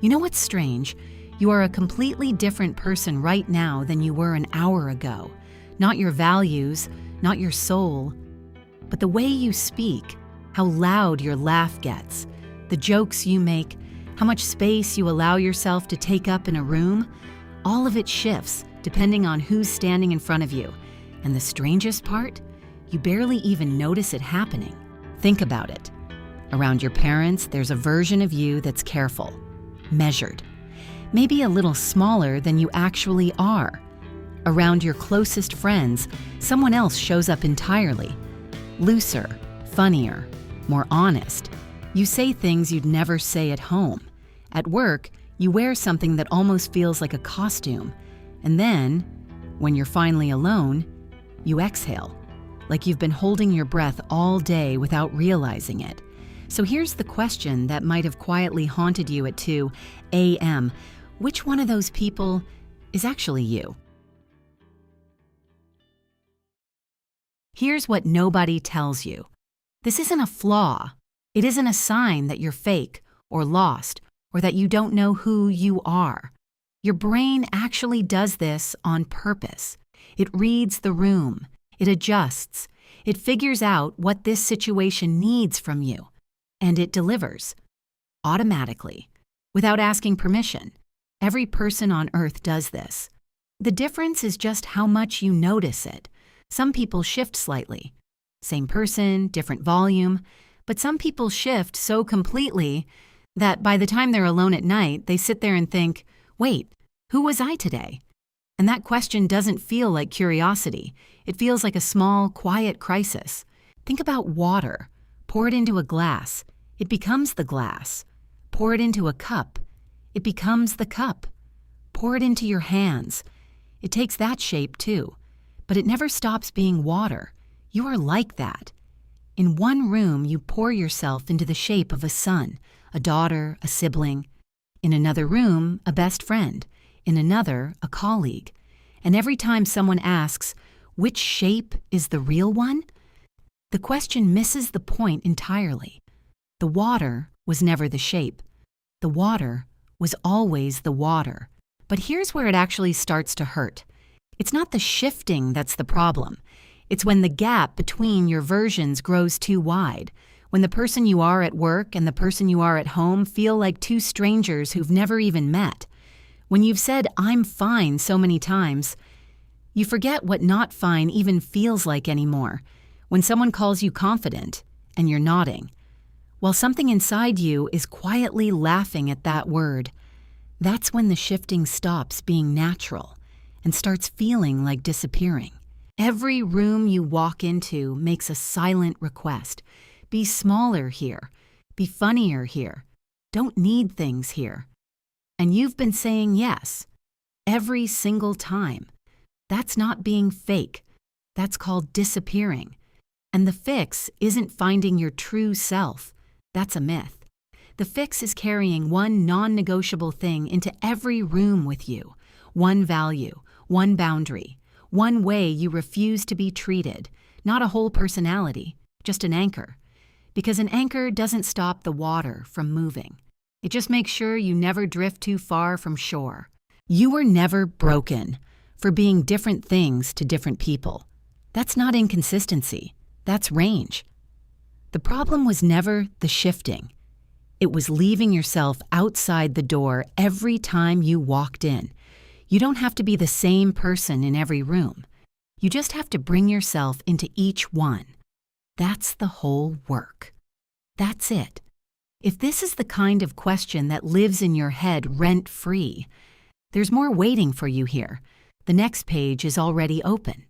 You know what's strange? You are a completely different person right now than you were an hour ago. Not your values, not your soul, but the way you speak, how loud your laugh gets, the jokes you make, how much space you allow yourself to take up in a room. All of it shifts depending on who's standing in front of you. And the strangest part? You barely even notice it happening. Think about it. Around your parents, there's a version of you that's careful, measured, maybe a little smaller than you actually are. Around your closest friends, someone else shows up entirely, looser, funnier, more honest. You say things you'd never say at home. At work, you wear something that almost feels like a costume. And then, when you're finally alone, you exhale, like you've been holding your breath all day without realizing it. So here's the question that might have quietly haunted you at 2 a.m. Which one of those people is actually you? Here's what nobody tells you. This isn't a flaw. It isn't a sign that you're fake or lost or that you don't know who you are. Your brain actually does this on purpose. It reads the room. It adjusts. It figures out what this situation needs from you. And it delivers. Automatically. Without asking permission. Every person on earth does this. The difference is just how much you notice it. Some people shift slightly. Same person, different volume. But some people shift so completely that by the time they're alone at night, they sit there and think, wait, who was I today? And that question doesn't feel like curiosity. It feels like a small, quiet crisis. Think about water. Pour it into a glass. It becomes the glass. Pour it into a cup. It becomes the cup. Pour it into your hands. It takes that shape too. But it never stops being water. You are like that. In one room, you pour yourself into the shape of a son, a daughter, a sibling. In another room, a best friend. In another, a colleague. And every time someone asks, which shape is the real one? The question misses the point entirely. The water was never the shape. The water was always the water. But here's where it actually starts to hurt. It's not the shifting that's the problem. It's when the gap between your versions grows too wide, when the person you are at work and the person you are at home feel like two strangers who've never even met. When you've said, I'm fine so many times, you forget what not fine even feels like anymore. When someone calls you confident and you're nodding, while something inside you is quietly laughing at that word, that's when the shifting stops being natural and starts feeling like disappearing. Every room you walk into makes a silent request. Be smaller here. Be funnier here. Don't need things here. And you've been saying yes every single time. That's not being fake. That's called disappearing. And the fix isn't finding your true self. That's a myth. The fix is carrying one non-negotiable thing into every room with you. One value, one boundary, one way you refuse to be treated. Not a whole personality, just an anchor. Because an anchor doesn't stop the water from moving. It just makes sure you never drift too far from shore. You were never broken for being different things to different people. That's not inconsistency. That's range. The problem was never the shifting. It was leaving yourself outside the door every time you walked in. You don't have to be the same person in every room. You just have to bring yourself into each one. That's the whole work. That's it. If this is the kind of question that lives in your head rent-free, there's more waiting for you here. The next page is already open.